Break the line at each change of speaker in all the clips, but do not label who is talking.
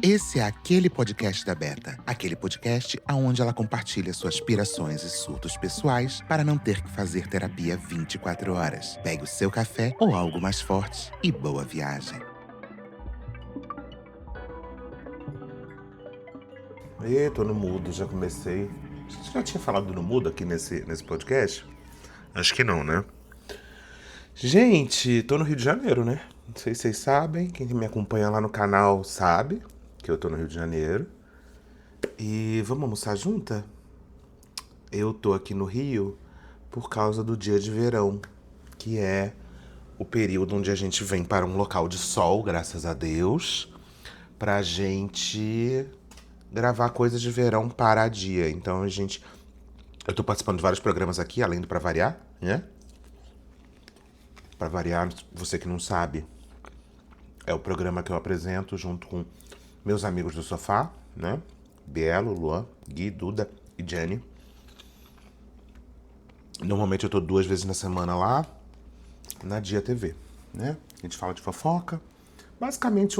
Esse é aquele podcast da Beta. Aquele podcast onde ela compartilha suas pirações e surtos pessoais para não ter que fazer terapia 24 horas. Pegue o seu café ou algo mais forte e boa viagem.
Tô no mudo, já comecei. A gente já tinha falado no mudo aqui nesse podcast? Acho que não, né? Gente, tô no Rio de Janeiro, né? Não sei se vocês sabem, quem me acompanha lá no canal sabe que eu tô no Rio de Janeiro. E vamos almoçar junta? Eu tô aqui no Rio por causa do dia de verão, que é o período onde a gente vem para um local de sol, graças a Deus, pra gente gravar coisas de verão para dia. Então eu tô participando de vários programas aqui, além do Pra Variar, né? Pra Variar, você que não sabe, é o programa que eu apresento junto com meus amigos do sofá, né? Bielo, Luan, Gui, Duda e Jenny. Normalmente eu tô 2 vezes na semana lá, na Dia TV, né? A gente fala de fofoca. Basicamente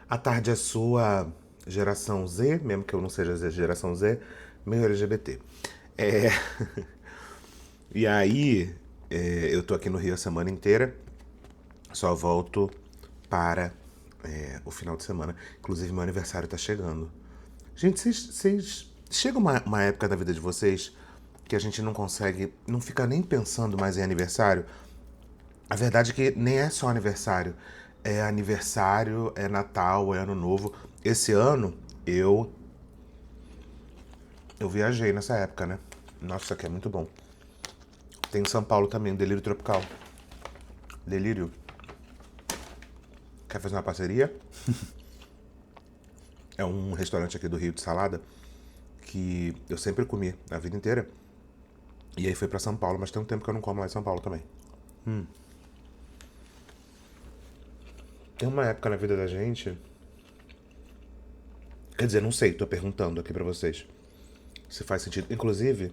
A Tarde é Sua, geração Z, mesmo que eu não seja geração Z, meio LGBT. E aí, eu tô aqui no Rio a semana inteira, só volto para o final de semana. Inclusive, meu aniversário tá chegando. Gente, vocês chega uma época da vida de vocês que a gente não consegue, não fica nem pensando mais em aniversário. A verdade é que nem é só aniversário. É aniversário, é Natal, é Ano Novo. Esse ano, eu viajei nessa época, né? Nossa, isso aqui é muito bom. Tem em São Paulo também, o Delírio Tropical. Delírio. Quer fazer uma parceria? É um restaurante aqui do Rio de salada que eu sempre comi a vida inteira. E aí foi pra São Paulo, mas tem um tempo que eu não como lá em São Paulo também. Tem uma época na vida da gente... Quer dizer, não sei, tô perguntando aqui pra vocês se faz sentido. Inclusive,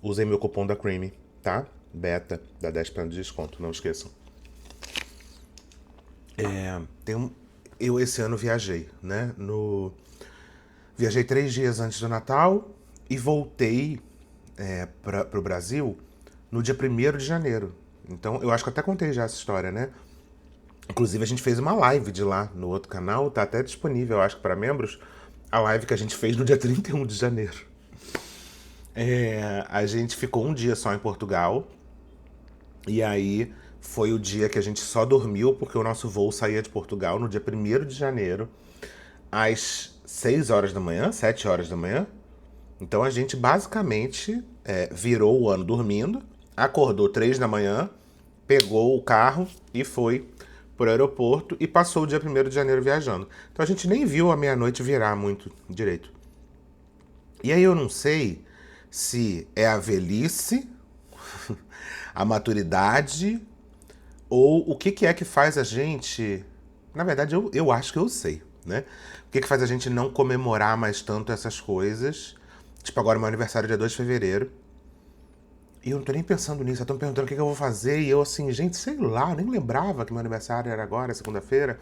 usem meu cupom da Creamy, tá? Beta, dá 10% de desconto, não esqueçam. Eu esse ano viajei, né? Viajei 3 dias antes do Natal e voltei pro Brasil no dia 1º de janeiro. Então, eu acho que eu até contei já essa história, né? Inclusive, a gente fez uma live de lá no outro canal, tá até disponível, eu acho que para membros, a live que a gente fez no dia 31 de janeiro. A gente ficou um dia só em Portugal, e aí foi o dia que a gente só dormiu, porque o nosso voo saía de Portugal no dia 1º de janeiro, às 6 horas da manhã, 7 horas da manhã. Então a gente basicamente virou o ano dormindo, acordou 3 da manhã, pegou o carro e foi pro aeroporto e passou o dia 1º de janeiro viajando. Então a gente nem viu a meia-noite virar muito direito. E aí eu não sei se é a velhice, a maturidade, ou o que é que faz a gente... Na verdade, eu acho que eu sei, né? O que faz a gente não comemorar mais tanto essas coisas. Tipo, agora meu aniversário é dia 2 de fevereiro. E eu não tô nem pensando nisso, eu tô me perguntando o que eu vou fazer. E eu assim, gente, sei lá, eu nem lembrava que meu aniversário era agora, segunda-feira.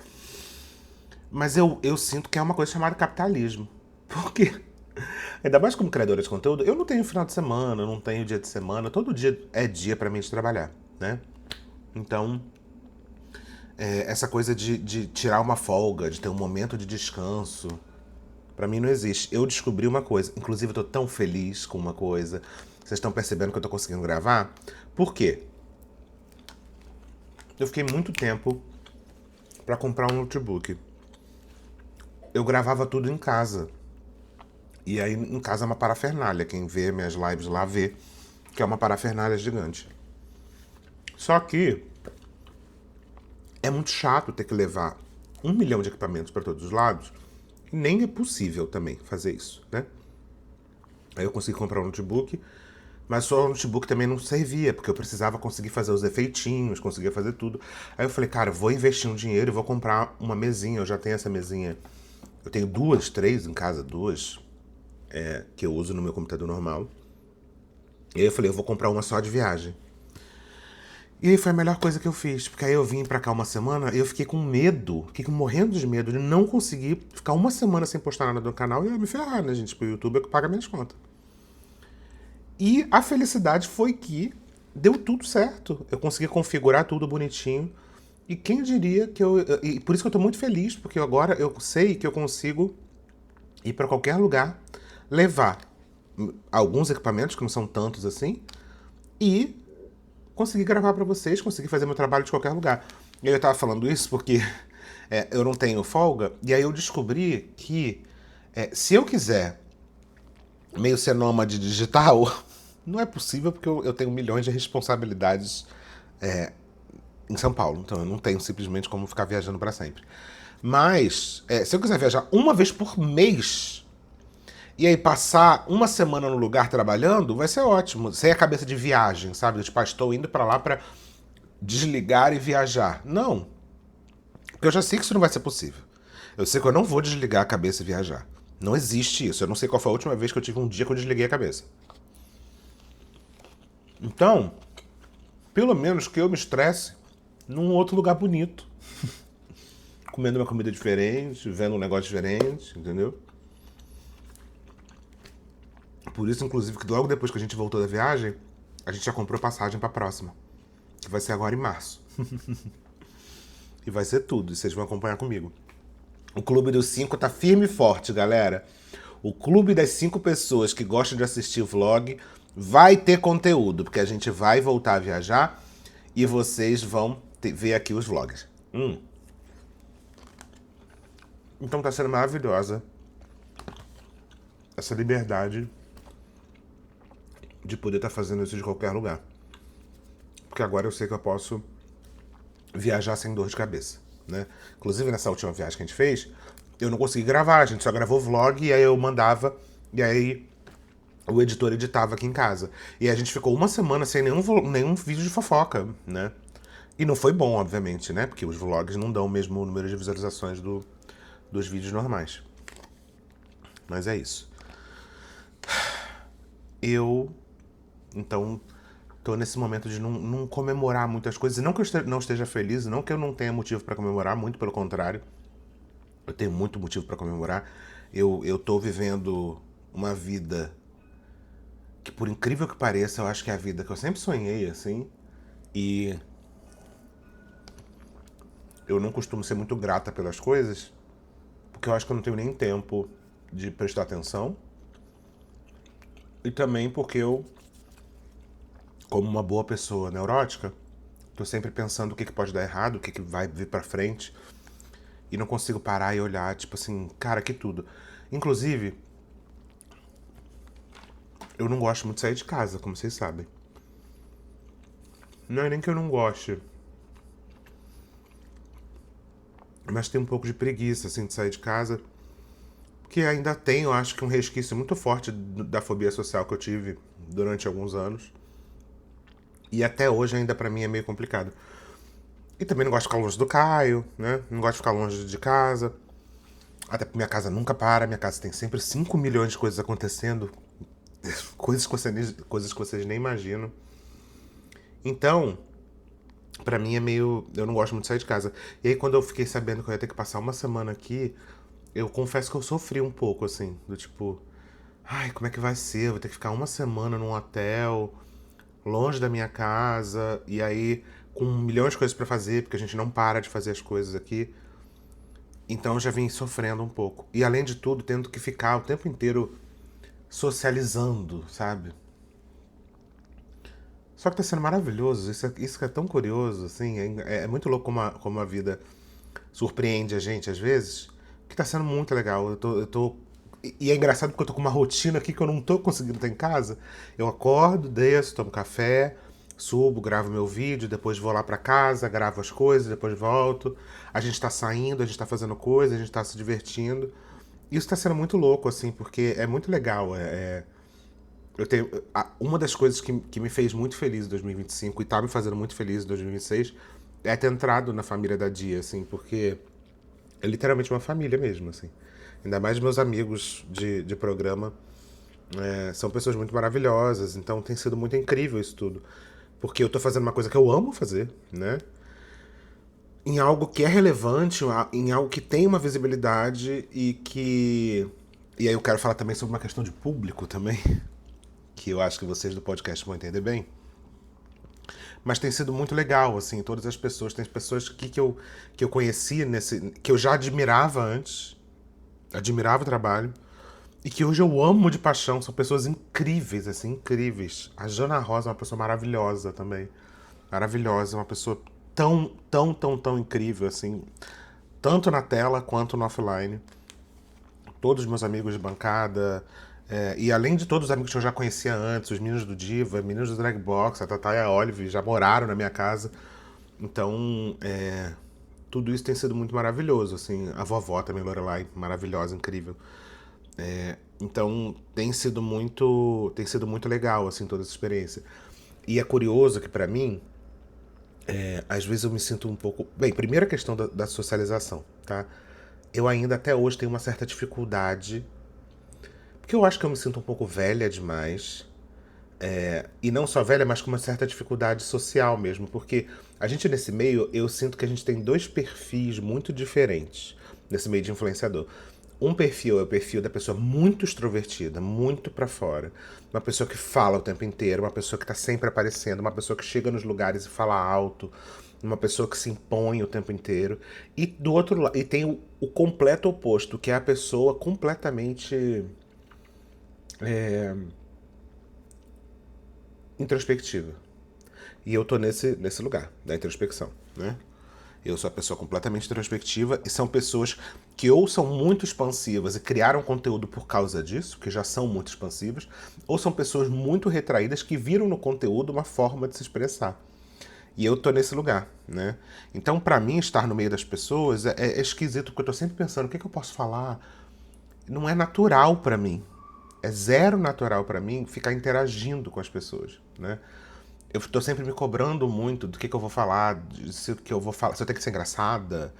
Mas eu sinto que é uma coisa chamada capitalismo. Por quê? Ainda mais como criadora de conteúdo, eu não tenho final de semana, eu não tenho dia de semana. Todo dia é dia pra mim de trabalhar, né? Então, essa coisa de tirar uma folga, de ter um momento de descanso, pra mim não existe. Eu descobri uma coisa, inclusive eu tô tão feliz com uma coisa. Vocês estão percebendo que eu tô conseguindo gravar? Por quê? Eu fiquei muito tempo pra comprar um notebook. Eu gravava tudo em casa. E aí em casa é uma parafernália. Quem vê minhas lives lá vê que é uma parafernália gigante. Só que é muito chato ter que levar 1 milhão de equipamentos pra todos os lados. E nem é possível também fazer isso, né? Aí eu consegui comprar um notebook, mas só o notebook também não servia, porque eu precisava conseguir fazer os efeitinhos, conseguia fazer tudo. Aí eu falei, cara, vou investir um dinheiro e vou comprar uma mesinha. Eu já tenho essa mesinha. Eu tenho 2, 3 em casa, 2, que eu uso no meu computador normal. E aí eu falei, eu vou comprar uma só de viagem. E aí foi a melhor coisa que eu fiz, porque aí eu vim pra cá uma semana e eu fiquei com medo, fiquei morrendo de medo de não conseguir ficar uma semana sem postar nada no canal e eu ia me ferrar, né, gente? Porque o YouTube é que paga minhas contas. E a felicidade foi que deu tudo certo. Eu consegui configurar tudo bonitinho. E quem diria que eu. E por isso que eu tô muito feliz, porque agora eu sei que eu consigo ir pra qualquer lugar, levar alguns equipamentos, que não são tantos assim, e conseguir gravar pra vocês, conseguir fazer meu trabalho de qualquer lugar. E eu tava falando isso porque eu não tenho folga, e aí eu descobri que se eu quiser meio ser nômade digital, não é possível porque eu tenho milhões de responsabilidades em São Paulo, então eu não tenho simplesmente como ficar viajando pra sempre. Mas, se eu quiser viajar uma vez por mês, e aí passar uma semana no lugar trabalhando, vai ser ótimo. Sem a cabeça de viagem, sabe? Tipo, estou indo pra lá pra desligar e viajar. Não. Porque eu já sei que isso não vai ser possível. Eu sei que eu não vou desligar a cabeça e viajar. Não existe isso. Eu não sei qual foi a última vez que eu tive um dia que eu desliguei a cabeça. Então, pelo menos que eu me estresse num outro lugar bonito. Comendo uma comida diferente, vendo um negócio diferente, entendeu? Por isso, inclusive, que logo depois que a gente voltou da viagem, a gente já comprou passagem pra próxima. Que vai ser agora em março. E vai ser tudo, e vocês vão acompanhar comigo. O Clube dos 5 tá firme e forte, galera. O Clube das 5 pessoas que gostam de assistir vlog vai ter conteúdo, porque a gente vai voltar a viajar e vocês vão ver aqui os vlogs. Então tá sendo maravilhosa essa liberdade de poder estar fazendo isso de qualquer lugar. Porque agora eu sei que eu posso viajar sem dor de cabeça, né? Inclusive nessa última viagem que a gente fez, eu não consegui gravar, a gente só gravou vlog e aí eu mandava, e aí o editor editava aqui em casa. E a gente ficou uma semana sem nenhum vídeo de fofoca, né? E não foi bom, obviamente, né? Porque os vlogs não dão o mesmo número de visualizações dos vídeos normais. Mas é isso. Eu, então, tô nesse momento de não comemorar muitas coisas. E não que eu não esteja feliz, não que eu não tenha motivo pra comemorar, muito pelo contrário. Eu tenho muito motivo pra comemorar. Eu tô vivendo uma vida que, por incrível que pareça, eu acho que é a vida que eu sempre sonhei, assim. E eu não costumo ser muito grata pelas coisas, porque eu acho que eu não tenho nem tempo de prestar atenção. E também porque eu, como uma boa pessoa neurótica, tô sempre pensando o que pode dar errado, o que vai vir pra frente. E não consigo parar e olhar, tipo assim, cara, que tudo. Inclusive, eu não gosto muito de sair de casa, como vocês sabem. Não é nem que eu não goste, mas tem um pouco de preguiça, assim, de sair de casa. Porque ainda tem, eu acho que um resquício muito forte da fobia social que eu tive durante alguns anos. E até hoje ainda pra mim é meio complicado. E também não gosto de ficar longe do Caio, né? Não gosto de ficar longe de casa. Até porque minha casa nunca para, minha casa tem sempre 5 milhões de coisas acontecendo. Coisas que vocês nem imaginam. Então, pra mim é meio... Eu não gosto muito de sair de casa. E aí quando eu fiquei sabendo que eu ia ter que passar uma semana aqui, eu confesso que eu sofri um pouco, assim. Do tipo... Ai, como é que vai ser? Eu vou ter que ficar uma semana num hotel, longe da minha casa, e aí com milhões de coisas pra fazer, porque a gente não para de fazer as coisas aqui. Então eu já vim sofrendo um pouco. E além de tudo, tendo que ficar o tempo inteiro socializando, sabe? Só que tá sendo maravilhoso, isso que é tão curioso, assim, é muito louco como a vida surpreende a gente às vezes, que tá sendo muito legal. E é engraçado porque eu tô com uma rotina aqui que eu não tô conseguindo ter em casa. Eu acordo, desço, tomo café, subo, gravo meu vídeo, depois vou lá pra casa, gravo as coisas, depois volto. A gente tá saindo, a gente tá fazendo coisa, a gente tá se divertindo. Isso tá sendo muito louco, assim, porque é muito legal. Eu tenho, uma das coisas que me fez muito feliz em 2025 e tá me fazendo muito feliz em 2026 é ter entrado na família da Dia, assim, porque é literalmente uma família mesmo, assim. Ainda mais meus amigos de programa são pessoas muito maravilhosas, então tem sido muito incrível isso tudo. porque eu tô fazendo uma coisa que eu amo fazer, né? Em algo que é relevante, em algo que tem uma visibilidade e que. E aí eu quero falar também sobre uma questão de público também, que eu acho que vocês do podcast vão entender bem. Mas tem sido muito legal, assim, todas as pessoas. Tem pessoas que eu conheci que eu já admirava antes, admirava o trabalho, e que hoje eu amo de paixão. São pessoas incríveis, assim, incríveis. A Jana Rosa é uma pessoa maravilhosa também. Maravilhosa, uma pessoa tão, tão, tão, tão incrível, assim, tanto na tela quanto no offline. Todos os meus amigos de bancada, e além de todos os amigos que eu já conhecia antes, os meninos do Diva, meninos do Drag Box, a Tatá e a Olive já moraram na minha casa. Então, tudo isso tem sido muito maravilhoso, assim. A vovó também, Lorelai, maravilhosa, incrível. Então, tem sido muito legal, assim, toda essa experiência. E é curioso que, pra mim, às vezes eu me sinto um pouco... Bem, primeira questão da socialização, tá? Eu ainda, até hoje, tenho uma certa dificuldade, porque eu acho que eu me sinto um pouco velha demais. E não só velha, mas com uma certa dificuldade social mesmo, porque a gente nesse meio, eu sinto que a gente tem dois perfis muito diferentes nesse meio de influenciador. Um perfil é o perfil da pessoa muito extrovertida, muito pra fora, uma pessoa que fala o tempo inteiro, uma pessoa que tá sempre aparecendo, uma pessoa que chega nos lugares e fala alto, uma pessoa que se impõe o tempo inteiro. E do outro lado, e tem o completo oposto, que é a pessoa completamente introspectiva. E eu tô nesse lugar, da introspecção, né? Eu sou a pessoa completamente introspectiva e são pessoas que ou são muito expansivas e criaram conteúdo por causa disso, que já são muito expansivas, ou são pessoas muito retraídas que viram no conteúdo uma forma de se expressar. E eu tô nesse lugar, né? Então, pra mim, estar no meio das pessoas é esquisito, porque eu tô sempre pensando, o que eu posso falar? Não é natural pra mim. É zero natural pra mim ficar interagindo com as pessoas, né? Eu tô sempre me cobrando muito do que eu vou falar, se o que eu vou falar, se eu tenho que ser engraçada,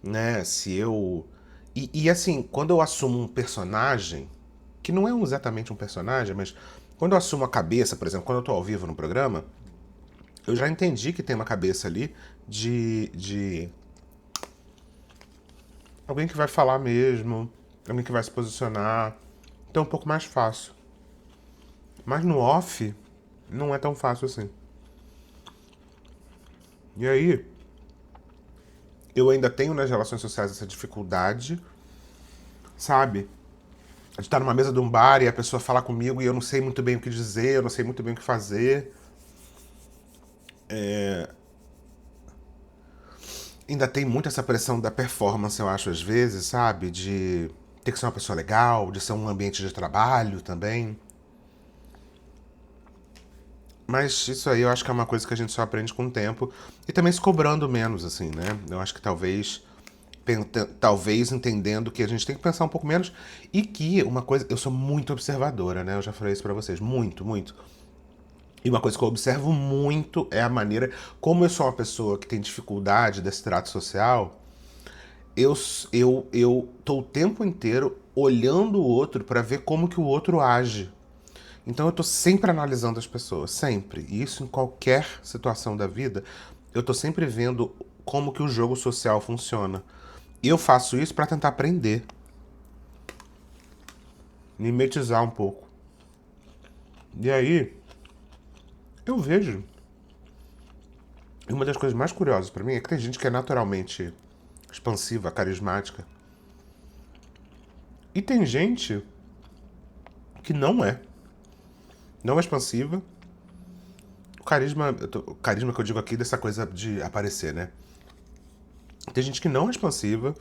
né? Se eu. E assim, quando eu assumo um personagem, que não é exatamente um personagem, mas quando eu assumo a cabeça, por exemplo, quando eu tô ao vivo no programa, eu já entendi que tem uma cabeça ali de alguém que vai falar mesmo, alguém que vai se posicionar. Então é um pouco mais fácil. Mas no off, não é tão fácil assim. E aí, eu ainda tenho nas relações sociais essa dificuldade, sabe? De estar numa mesa de um bar e a pessoa falar comigo e eu não sei muito bem o que dizer, eu não sei muito bem o que fazer. Ainda tem muito essa pressão da performance, eu acho, às vezes, sabe? De ter que ser uma pessoa legal, de ser um ambiente de trabalho também. Mas isso aí eu acho que é uma coisa que a gente só aprende com o tempo. E também se cobrando menos, assim, né? Eu acho que talvez entendendo que a gente tem que pensar um pouco menos e que uma coisa, eu sou muito observadora, né? Eu já falei isso pra vocês, muito, muito. E uma coisa que eu observo muito é a maneira como eu sou uma pessoa que tem dificuldade desse trato social. Eu eu tô o tempo inteiro olhando o outro pra ver como que o outro age. Então eu tô sempre analisando as pessoas, sempre. E isso em qualquer situação da vida, eu tô sempre vendo como que o jogo social funciona. E eu faço isso pra tentar aprender, mimetizar um pouco. E aí, eu vejo. E uma das coisas mais curiosas pra mim é que tem gente que é naturalmente expansiva, carismática. E tem gente que não é. Não é expansiva. O carisma que eu digo aqui dessa coisa de aparecer, né? Tem gente que não é expansiva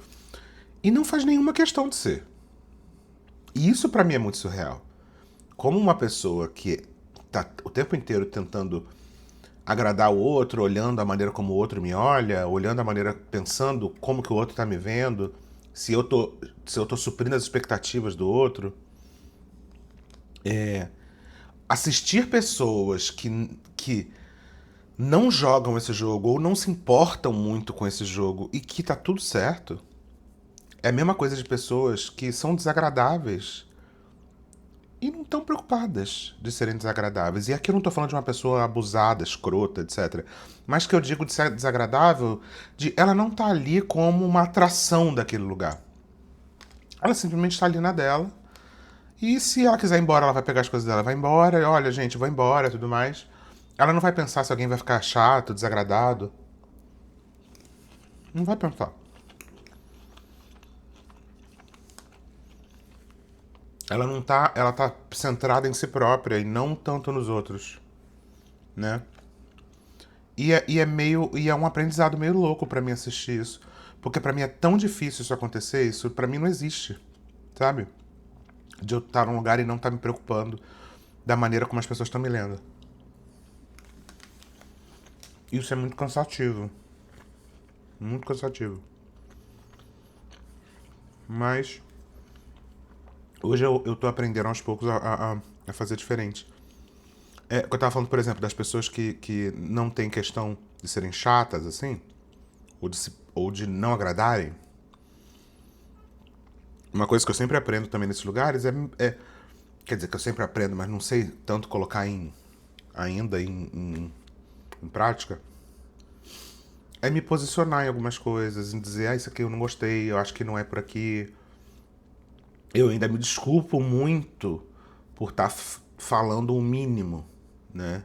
e não faz nenhuma questão de ser. E isso pra mim é muito surreal. Como uma pessoa que tá o tempo inteiro tentando agradar o outro, olhando a maneira como o outro me olha, olhando a maneira, pensando como que o outro tá me vendo, se eu tô suprindo as expectativas do outro. Assistir pessoas que não jogam esse jogo ou não se importam muito com esse jogo e que tá tudo certo. É a mesma coisa de pessoas que são desagradáveis e não estão preocupadas de serem desagradáveis. E aqui eu não estou falando de uma pessoa abusada, escrota, etc. Mas que eu digo de ser desagradável, de ela não tá ali como uma atração daquele lugar. Ela simplesmente está ali na dela. E se ela quiser ir embora, ela vai pegar as coisas dela, vai embora, e olha, gente, vou embora e tudo mais. Ela não vai pensar se alguém vai ficar chato, desagradado. Não vai pensar. Ela não tá, ela tá centrada em si própria e não tanto nos outros, né? E é um aprendizado meio louco pra mim assistir isso, porque pra mim é tão difícil isso acontecer, isso pra mim não existe, sabe? De eu estar num lugar e não estar me preocupando da maneira como as pessoas estão me lendo. Isso é muito cansativo, muito cansativo. Mas hoje eu tô aprendendo aos poucos a fazer diferente. Eu tava falando, por exemplo, das pessoas que não tem questão de serem chatas, assim, ou de não agradarem. Uma coisa que eu sempre aprendo também nesses lugares quer dizer, que eu sempre aprendo, mas não sei tanto colocar ainda em prática, é me posicionar em algumas coisas, em dizer, isso aqui eu não gostei, eu acho que não é por aqui. Eu ainda me desculpo muito por estar falando o mínimo, né?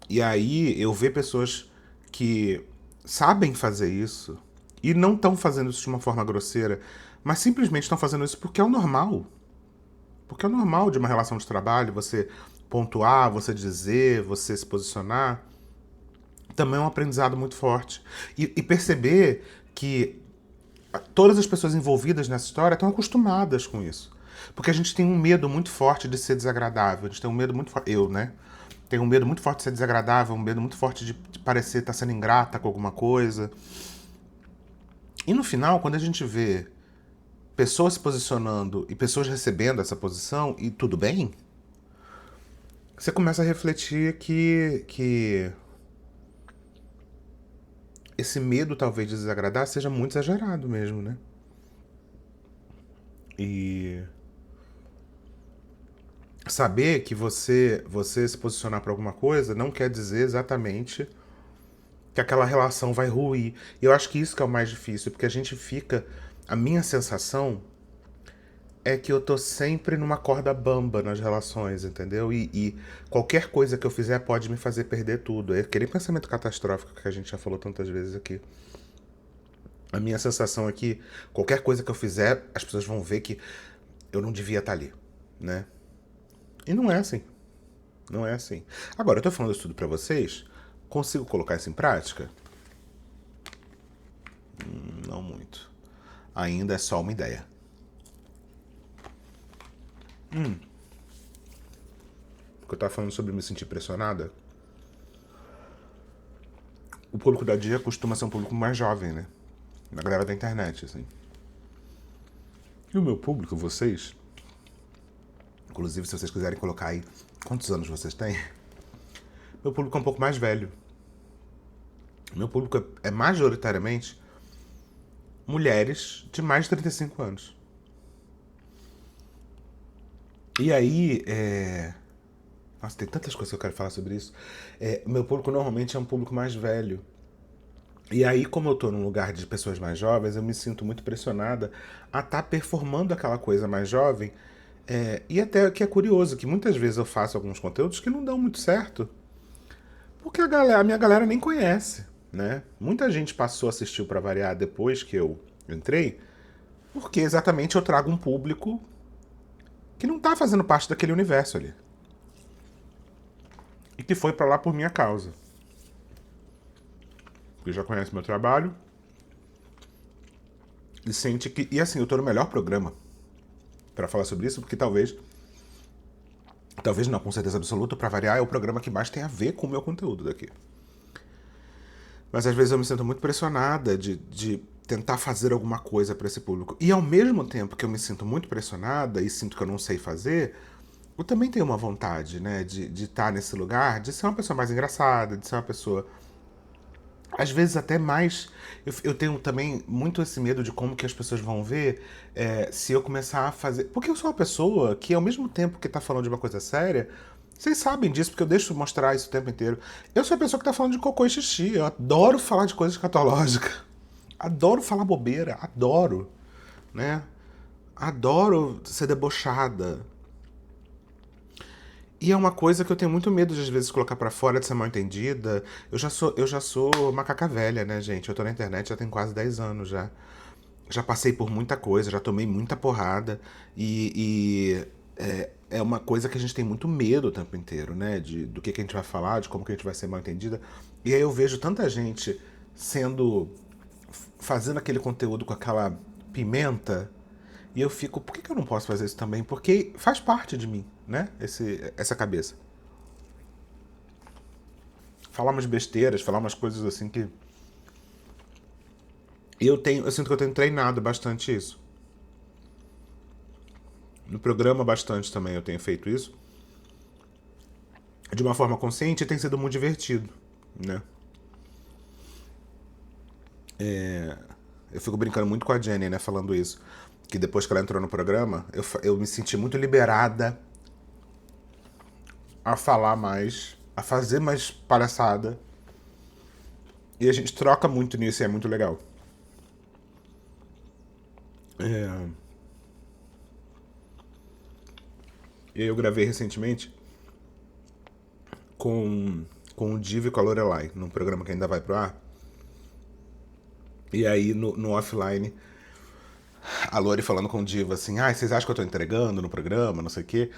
E aí eu vejo pessoas que sabem fazer isso e não estão fazendo isso de uma forma grosseira, mas simplesmente estão fazendo isso porque é o normal. Porque é o normal de uma relação de trabalho, você pontuar, você dizer, você se posicionar. Também é um aprendizado muito forte. E perceber que todas as pessoas envolvidas nessa história estão acostumadas com isso. Porque a gente tem um medo muito forte de ser desagradável. A gente tem um medo muito forte. Eu, né? Tenho um medo muito forte de ser desagradável, um medo muito forte de parecer estar sendo ingrata com alguma coisa. E no final, quando a gente vê pessoas se posicionando e pessoas recebendo essa posição, e tudo bem, você começa a refletir que esse medo, talvez, de desagradar seja muito exagerado mesmo, né? E saber que você se posicionar para alguma coisa não quer dizer exatamente que aquela relação vai ruir. E eu acho que isso que é o mais difícil, porque a gente fica... A minha sensação é que eu tô sempre numa corda bamba nas relações, entendeu? E qualquer coisa que eu fizer pode me fazer perder tudo. É aquele pensamento catastrófico que a gente já falou tantas vezes aqui. A minha sensação é que qualquer coisa que eu fizer, as pessoas vão ver que eu não devia estar ali, né? E não é assim. Não é assim. Agora, eu tô falando isso tudo pra vocês. Consigo colocar isso em prática? Não muito. Ainda é só uma ideia. Porque eu tava falando sobre me sentir pressionada. O público da Dia costuma ser um público mais jovem, né? Na galera da internet, assim. E o meu público, vocês... Inclusive, se vocês quiserem colocar aí quantos anos vocês têm, meu público é um pouco mais velho. Meu público é majoritariamente mulheres de mais de 35 anos. E aí, nossa, tem tantas coisas que eu quero falar sobre isso. Meu público normalmente é um público mais velho. E aí, como eu tô num lugar de pessoas mais jovens, eu me sinto muito pressionada a estar performando aquela coisa mais jovem. E até que é curioso, que muitas vezes eu faço alguns conteúdos que não dão muito certo, porque a minha galera nem conhece, né? Muita gente passou a assistir o Pra Variar depois que eu entrei, porque exatamente eu trago um público que não tá fazendo parte daquele universo ali. E que foi pra lá por minha causa. Porque já conhece meu trabalho. E sente que... E assim, eu tô no melhor programa pra falar sobre isso, porque talvez não, com certeza absoluta, Pra Variar é o programa que mais tem a ver com o meu conteúdo daqui. Mas às vezes eu me sinto muito pressionada de tentar fazer alguma coisa pra esse público. E ao mesmo tempo que eu me sinto muito pressionada e sinto que eu não sei fazer, eu também tenho uma vontade, né, de estar nesse lugar, de ser uma pessoa mais engraçada, de ser uma pessoa Às vezes até mais. Eu tenho também muito esse medo de como que as pessoas vão ver se eu começar a fazer. Porque eu sou uma pessoa que, ao mesmo tempo que tá falando de uma coisa séria, vocês sabem disso, porque eu deixo mostrar isso o tempo inteiro. Eu sou a pessoa que tá falando de cocô e xixi. Eu adoro falar de coisa escatológica. Adoro falar bobeira. Adoro. Né? Adoro ser debochada. E é uma coisa que eu tenho muito medo de, às vezes, colocar pra fora, de ser mal entendida. Eu já sou macaca velha, né, gente? Eu tô na internet já tem quase 10 anos já. Já passei por muita coisa, já tomei muita porrada. E é uma coisa que a gente tem muito medo o tempo inteiro, né? Do que a gente vai falar, de como que a gente vai ser mal entendida. E aí eu vejo tanta gente sendo... fazendo aquele conteúdo com aquela pimenta. E eu fico, por que eu não posso fazer isso também? Porque faz parte de mim, né? Essa cabeça. Falar umas besteiras, falar umas coisas assim que. Eu sinto que eu tenho treinado bastante isso. No programa, bastante também eu tenho feito isso. De uma forma consciente e tem sido muito divertido, né? Eu fico brincando muito com a Jenny, né? Falando isso. Que depois que ela entrou no programa, eu me senti muito liberada a falar mais, a fazer mais palhaçada. E a gente troca muito nisso e é muito legal. É, E aí eu gravei recentemente com, com o Divo e com a Lorelai, num programa que ainda vai pro ar. E aí no offline, a Lore falando com o Divo assim, vocês acham que eu tô entregando no programa, não sei o quê.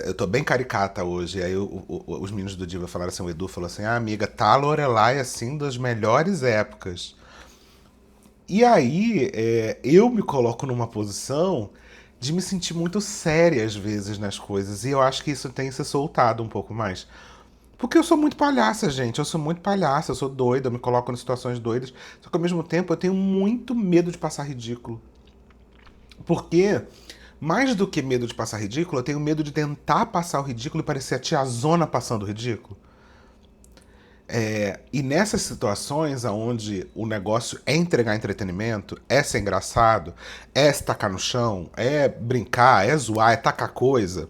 Eu tô bem caricata hoje. E aí os meninos do Diva falaram assim, o Edu falou assim, amiga, tá a Lorelai assim das melhores épocas. E aí eu me coloco numa posição de me sentir muito séria às vezes nas coisas. E eu acho que isso tem se soltado um pouco mais. Porque eu sou muito palhaça, gente. Eu sou muito palhaça, eu sou doida, eu me coloco em situações doidas. Só que ao mesmo tempo eu tenho muito medo de passar ridículo. Porque, mais do que medo de passar ridículo, eu tenho medo de tentar passar o ridículo e parecer a tiazona passando o ridículo. E nessas situações onde o negócio é entregar entretenimento, é ser engraçado, é se tacar no chão, é brincar, é zoar, é tacar coisa,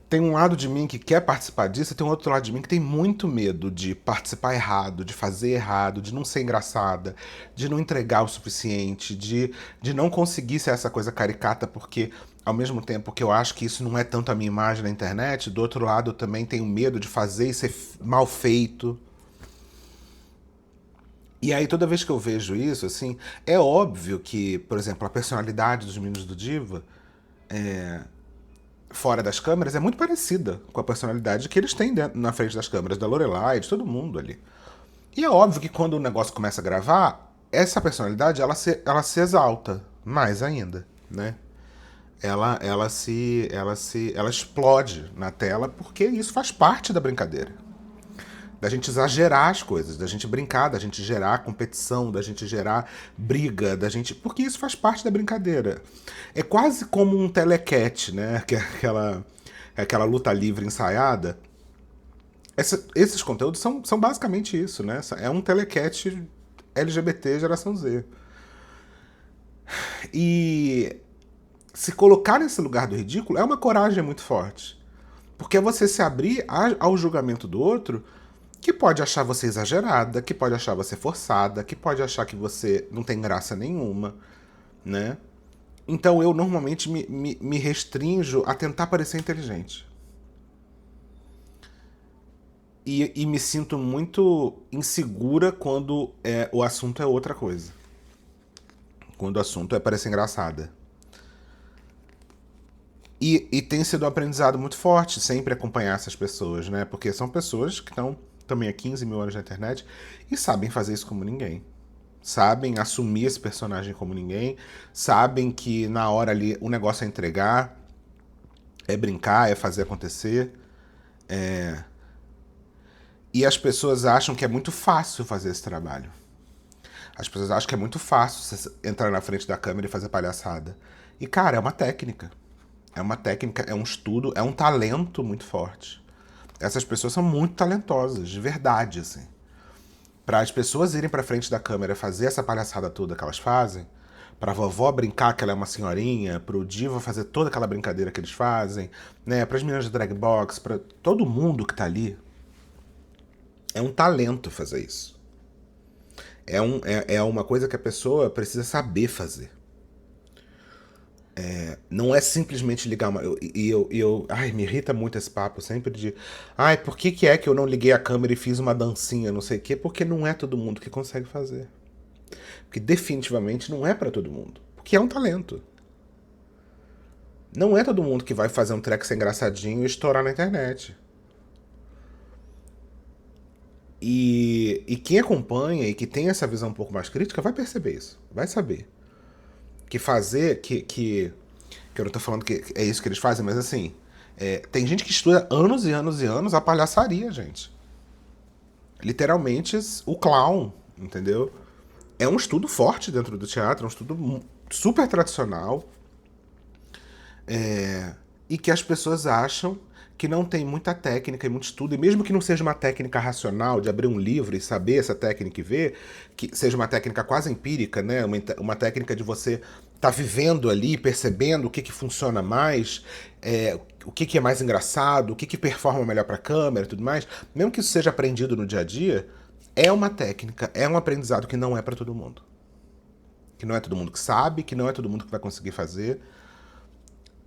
tem um lado de mim que quer participar disso e tem um outro lado de mim que tem muito medo de participar errado, de fazer errado, de não ser engraçada, de não entregar o suficiente, de não conseguir ser essa coisa caricata, porque ao mesmo tempo que eu acho que isso não é tanto a minha imagem na internet, do outro lado eu também tenho medo de fazer e ser mal feito. E aí toda vez que eu vejo isso, assim, é óbvio que, por exemplo, a personalidade dos meninos do Diva fora das câmeras é muito parecida com a personalidade que eles têm na frente das câmeras, da Lorelai, de todo mundo ali. E é óbvio que quando o negócio começa a gravar, essa personalidade ela se exalta mais ainda, né? Ela explode na tela porque isso faz parte da brincadeira. Da gente exagerar as coisas, da gente brincar, da gente gerar competição, da gente gerar briga, da gente. Porque isso faz parte da brincadeira. É quase como um telecat, né? Que é aquela luta livre ensaiada. Esses conteúdos são basicamente isso, né? É um telecat LGBT geração Z. E se colocar nesse lugar do ridículo é uma coragem muito forte. Porque é você se abrir ao julgamento do outro que pode achar você exagerada, que pode achar você forçada, que pode achar que você não tem graça nenhuma, né? Então eu normalmente me restrinjo a tentar parecer inteligente. E me sinto muito insegura quando o assunto é outra coisa. Quando o assunto é parecer engraçada. E tem sido um aprendizado muito forte sempre acompanhar essas pessoas, né? Porque são pessoas que estão também há 15 mil anos na internet e sabem fazer isso como ninguém. Sabem assumir esse personagem como ninguém, sabem que na hora ali o negócio é entregar, é brincar, é fazer acontecer. E as pessoas acham que é muito fácil fazer esse trabalho. As pessoas acham que é muito fácil você entrar na frente da câmera e fazer palhaçada. E, cara, é uma técnica. É uma técnica, é um estudo, é um talento muito forte. Essas pessoas são muito talentosas, de verdade, assim. Para as pessoas irem pra frente da câmera fazer essa palhaçada toda que elas fazem, pra vovó brincar que ela é uma senhorinha, pro Diva fazer toda aquela brincadeira que eles fazem, né? Pras meninas de drag box, pra todo mundo que tá ali, é um talento fazer isso. É uma coisa que a pessoa precisa saber fazer. Não é simplesmente ligar uma. Ai, me irrita muito esse papo sempre de. Ai, por que é que eu não liguei a câmera e fiz uma dancinha, não sei o quê? Porque não é todo mundo que consegue fazer. Porque definitivamente não é pra todo mundo. Porque é um talento. Não é todo mundo que vai fazer um track ser engraçadinho e estourar na internet. E quem acompanha e que tem essa visão um pouco mais crítica vai perceber isso. Vai saber. Que fazer. Que eu não tô falando que é isso que eles fazem, mas assim. Tem gente que estuda anos e anos e anos a palhaçaria, gente. Literalmente o clown, entendeu? É um estudo forte dentro do teatro, é um estudo super tradicional. E que as pessoas acham que não tem muita técnica e muito estudo, e mesmo que não seja uma técnica racional de abrir um livro e saber essa técnica e ver, que seja uma técnica quase empírica, né? Uma técnica de você estar vivendo ali, percebendo o que funciona mais, o que é mais engraçado, o que performa melhor para a câmera e tudo mais, mesmo que isso seja aprendido no dia a dia, é uma técnica, é um aprendizado que não é para todo mundo. Que não é todo mundo que sabe, que não é todo mundo que vai conseguir fazer.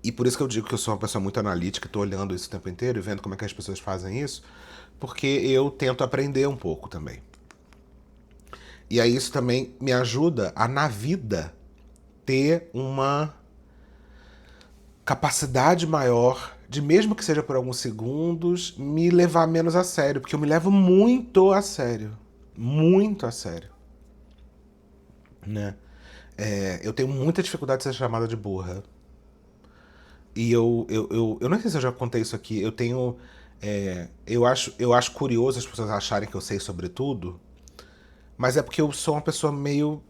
E por isso que eu digo que eu sou uma pessoa muito analítica, estou olhando isso o tempo inteiro e vendo como é que as pessoas fazem isso, porque eu tento aprender um pouco também. E aí isso também me ajuda a, na vida, ter uma capacidade maior de, mesmo que seja por alguns segundos, me levar menos a sério, porque eu me levo muito a sério. Muito a sério. Né? Eu tenho muita dificuldade de ser chamada de burra. E eu não sei se eu já contei isso aqui. Eu tenho. Eu acho curioso as pessoas acharem que eu sei sobre tudo, mas é porque eu sou uma pessoa meio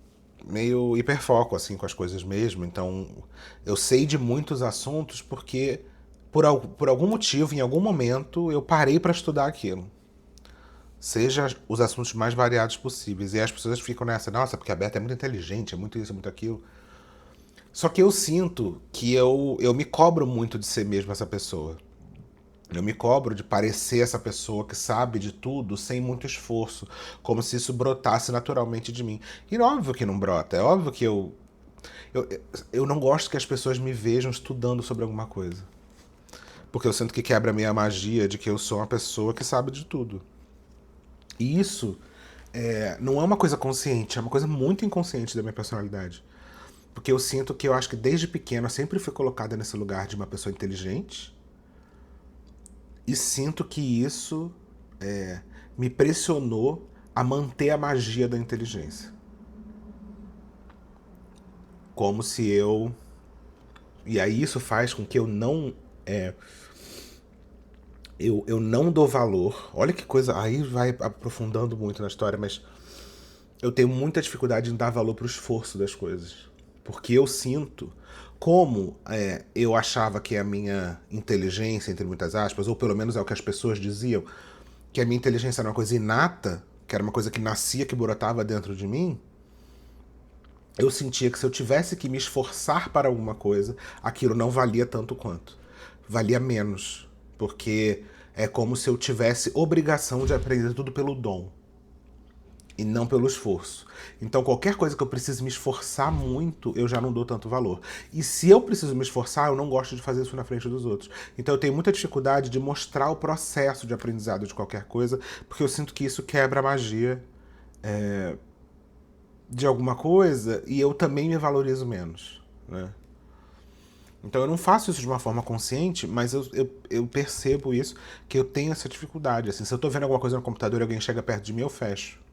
hiperfoco, assim, com as coisas mesmo. Então, eu sei de muitos assuntos porque, por algum motivo, em algum momento, eu parei para estudar aquilo. Seja os assuntos mais variados possíveis. E as pessoas ficam nessa, nossa, porque a Beta é muito inteligente, é muito isso, é muito aquilo. Só que eu sinto que eu me cobro muito de ser mesmo essa pessoa. Eu me cobro de parecer essa pessoa que sabe de tudo sem muito esforço, como se isso brotasse naturalmente de mim. E é óbvio que não brota, é óbvio que eu, eu não gosto que as pessoas me vejam estudando sobre alguma coisa. Porque eu sinto que quebra a minha magia de que eu sou uma pessoa que sabe de tudo. E isso não é uma coisa consciente, é uma coisa muito inconsciente da minha personalidade. Porque eu sinto que eu acho que desde pequeno eu sempre fui colocada nesse lugar de uma pessoa inteligente. E sinto que isso me pressionou a manter a magia da inteligência. Como se eu. E aí isso faz com que eu não. Eu não dou valor. Olha que coisa. Aí vai aprofundando muito na história, mas eu tenho muita dificuldade em dar valor pro esforço das coisas. Porque eu sinto como eu achava que a minha inteligência, entre muitas aspas, ou pelo menos é o que as pessoas diziam, que a minha inteligência era uma coisa inata, que era uma coisa que nascia, que brotava dentro de mim, eu sentia que se eu tivesse que me esforçar para alguma coisa, aquilo não valia tanto quanto. Valia menos. Porque é como se eu tivesse obrigação de aprender tudo pelo dom e não pelo esforço. Então qualquer coisa que eu precise me esforçar muito, eu já não dou tanto valor. E se eu preciso me esforçar, eu não gosto de fazer isso na frente dos outros. Então eu tenho muita dificuldade de mostrar o processo de aprendizado de qualquer coisa, porque eu sinto que isso quebra a magia de alguma coisa e eu também me valorizo menos, né? Então eu não faço isso de uma forma consciente, mas eu percebo isso, que eu tenho essa dificuldade. Assim, se eu tô vendo alguma coisa no computador e alguém chega perto de mim, eu fecho.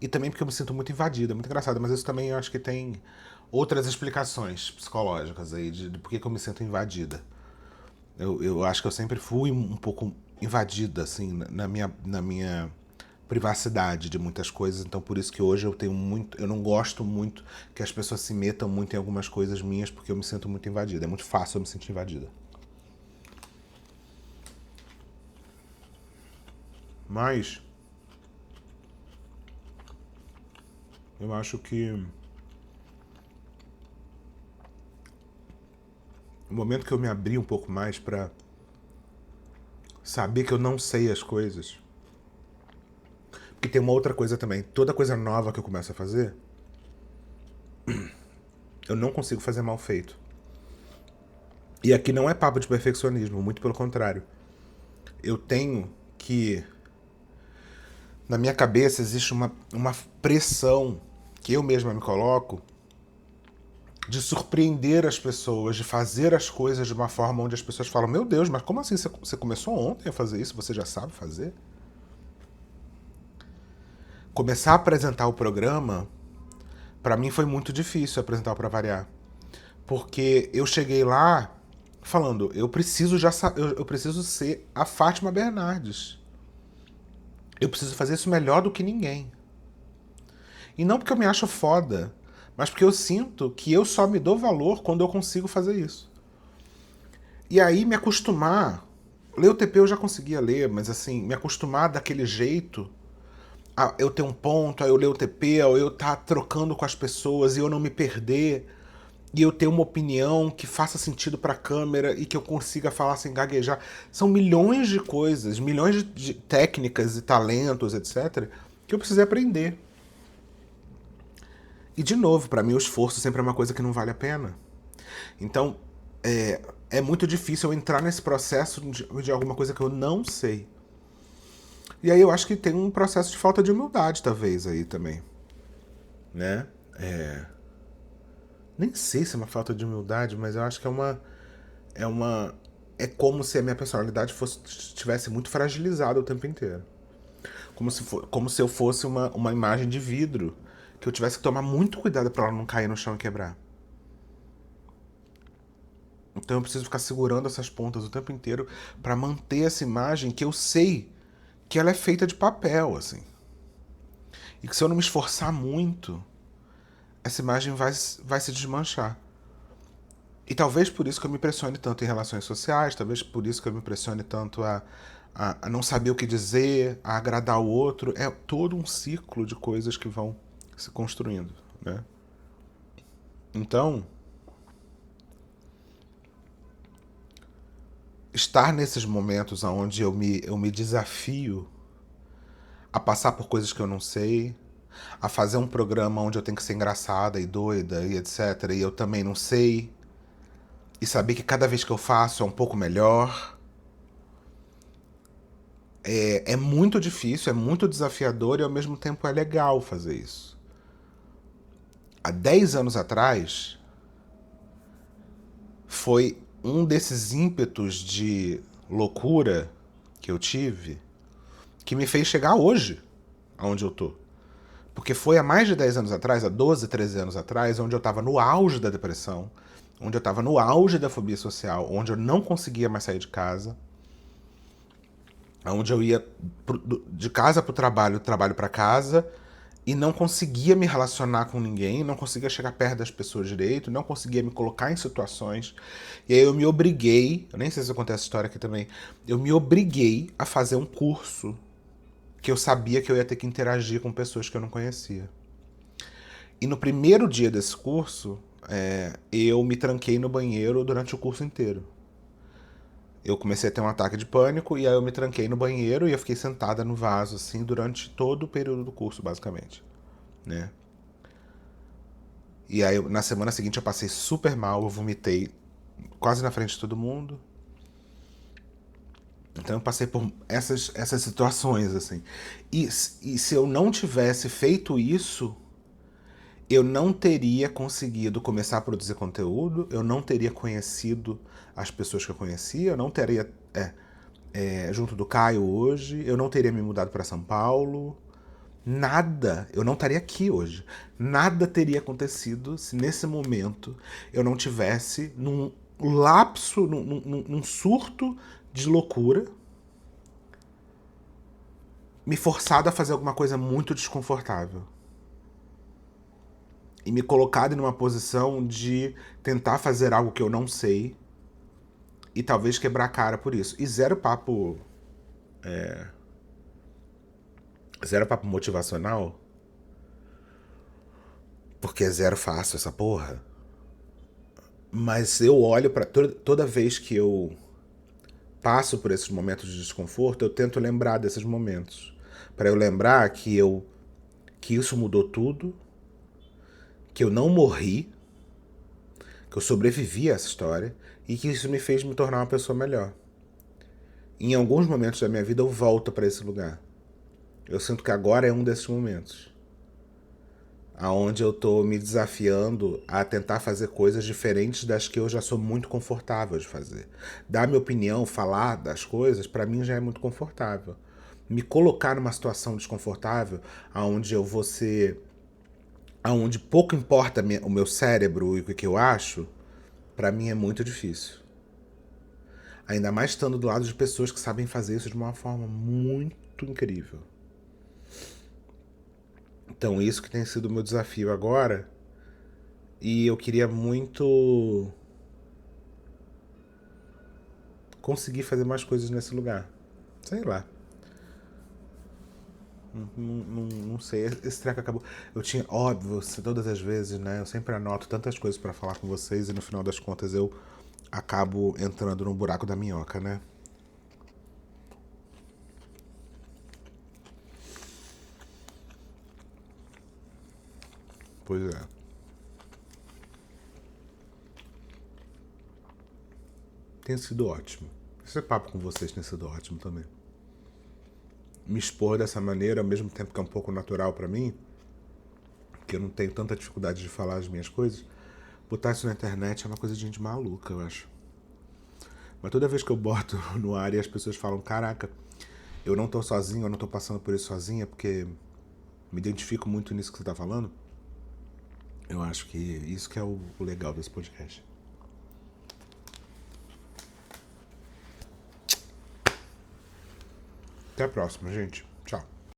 E também porque eu me sinto muito invadida, é muito engraçado, mas isso também eu acho que tem outras explicações psicológicas aí de por que eu me sinto invadida. Eu acho que eu sempre fui um pouco invadida, assim, na minha privacidade de muitas coisas, então por isso que hoje eu não gosto muito que as pessoas se metam muito em algumas coisas minhas, porque eu me sinto muito invadida. É muito fácil eu me sentir invadida. Mas Eu acho que o momento que eu me abri um pouco mais pra saber que eu não sei as coisas. Porque tem uma outra coisa também. Toda coisa nova que eu começo a fazer, eu não consigo fazer mal feito. E aqui não é papo de perfeccionismo, muito pelo contrário. Eu tenho que... Na minha cabeça existe uma pressão que eu mesma me coloco de surpreender as pessoas, de fazer as coisas de uma forma onde as pessoas falam: meu Deus, mas como assim você começou ontem a fazer isso? Você já sabe fazer? Começar a apresentar o programa, pra mim foi muito difícil apresentar o Pra Variar. Porque eu cheguei lá falando: eu preciso eu preciso ser a Fátima Bernardes. Eu preciso fazer isso melhor do que ninguém. E não porque eu me acho foda, mas porque eu sinto que eu só me dou valor quando eu consigo fazer isso. E aí me acostumar... Ler o TP eu já conseguia ler, mas assim, me acostumar daquele jeito, a eu ter um ponto, a eu ler o TP, a eu estar trocando com as pessoas e eu não me perder, e eu ter uma opinião que faça sentido pra câmera e que eu consiga falar sem gaguejar. São milhões de coisas, milhões de técnicas e talentos, etc., que eu precisei aprender. E, de novo, pra mim o esforço sempre é uma coisa que não vale a pena. Então, é muito difícil eu entrar nesse processo de alguma coisa que eu não sei. E aí eu acho que tem um processo de falta de humildade, talvez, aí também. Né? Nem sei se é uma falta de humildade, mas eu acho que É uma. É como se a minha personalidade estivesse muito fragilizada o tempo inteiro. Como se eu fosse uma imagem de vidro que eu tivesse que tomar muito cuidado para ela não cair no chão e quebrar. Então eu preciso ficar segurando essas pontas o tempo inteiro para manter essa imagem que eu sei que ela é feita de papel, assim. E que se eu não me esforçar muito, essa imagem vai se desmanchar. E talvez por isso que eu me pressione tanto em relações sociais, talvez por isso que eu me pressione tanto a não saber o que dizer, a agradar o outro. É todo um ciclo de coisas que vão se construindo, né? Então, estar nesses momentos onde eu me desafio a passar por coisas que eu não sei, a fazer um programa onde eu tenho que ser engraçada e doida e etc. E eu também não sei, e saber que cada vez que eu faço é um pouco melhor. É muito difícil, é muito desafiador e ao mesmo tempo é legal fazer isso. Há 10 anos atrás, foi um desses ímpetos de loucura que eu tive que me fez chegar hoje, aonde eu tô. Porque foi há mais de 10 anos atrás, há 12, 13 anos atrás, onde eu estava no auge da depressão, onde eu estava no auge da fobia social, onde eu não conseguia mais sair de casa, onde eu ia de casa para o trabalho, do trabalho para casa, e não conseguia me relacionar com ninguém, não conseguia chegar perto das pessoas direito, não conseguia me colocar em situações. E aí eu me obriguei, eu nem sei se eu contei essa história aqui também, eu me obriguei a fazer um curso que eu sabia que eu ia ter que interagir com pessoas que eu não conhecia. E no primeiro dia desse curso, eu me tranquei no banheiro durante o curso inteiro. Eu comecei a ter um ataque de pânico e aí eu me tranquei no banheiro e eu fiquei sentada no vaso, assim, durante todo o período do curso, basicamente, né? E aí, na semana seguinte, eu passei super mal, eu vomitei quase na frente de todo mundo. Então eu passei por essas situações, assim. E se eu não tivesse feito isso, eu não teria conseguido começar a produzir conteúdo, eu não teria conhecido as pessoas que eu conhecia, eu não teria junto do Caio hoje, eu não teria me mudado para São Paulo, nada, eu não estaria aqui hoje. Nada teria acontecido se nesse momento eu não tivesse num lapso, num surto de loucura, me forçado a fazer alguma coisa muito desconfortável. E me colocado numa posição de tentar fazer algo que eu não sei e talvez quebrar a cara por isso. E zero papo. Zero papo motivacional. porque é zero fácil essa porra. Mas eu olho pra toda vez que eu passo por esses momentos de desconforto, eu tento lembrar desses momentos. Pra eu lembrar que isso mudou tudo, que eu não morri, que eu sobrevivi a essa história e que isso me fez me tornar uma pessoa melhor. Em alguns momentos da minha vida eu volto pra esse lugar. Eu sinto que agora é um desses momentos. Aonde eu tô me desafiando a tentar fazer coisas diferentes das que eu já sou muito confortável de fazer. Dar minha opinião, falar das coisas, pra mim já é muito confortável. Me colocar numa situação desconfortável, aonde eu vou ser, aonde pouco importa o meu cérebro e o que eu acho, pra mim é muito difícil. Ainda mais estando do lado de pessoas que sabem fazer isso de uma forma muito incrível. Então isso que tem sido o meu desafio agora. E eu queria muito conseguir fazer mais coisas nesse lugar. Sei lá. Não sei. Esse treco acabou. Eu tinha, óbvio, todas as vezes, né? Eu sempre anoto tantas coisas pra falar com vocês e no final das contas eu acabo entrando no buraco da minhoca, né? Pois é. Tem sido ótimo. Esse papo com vocês tem sido ótimo também. Me expor dessa maneira, ao mesmo tempo que é um pouco natural pra mim, que eu não tenho tanta dificuldade de falar as minhas coisas, botar isso na internet é uma coisa de gente maluca, eu acho. Mas toda vez que eu boto no ar e as pessoas falam, caraca, eu não tô sozinho, eu não tô passando por isso sozinha, porque me identifico muito nisso que você tá falando, eu acho que isso que é o legal desse podcast. Até a próxima, gente. Tchau.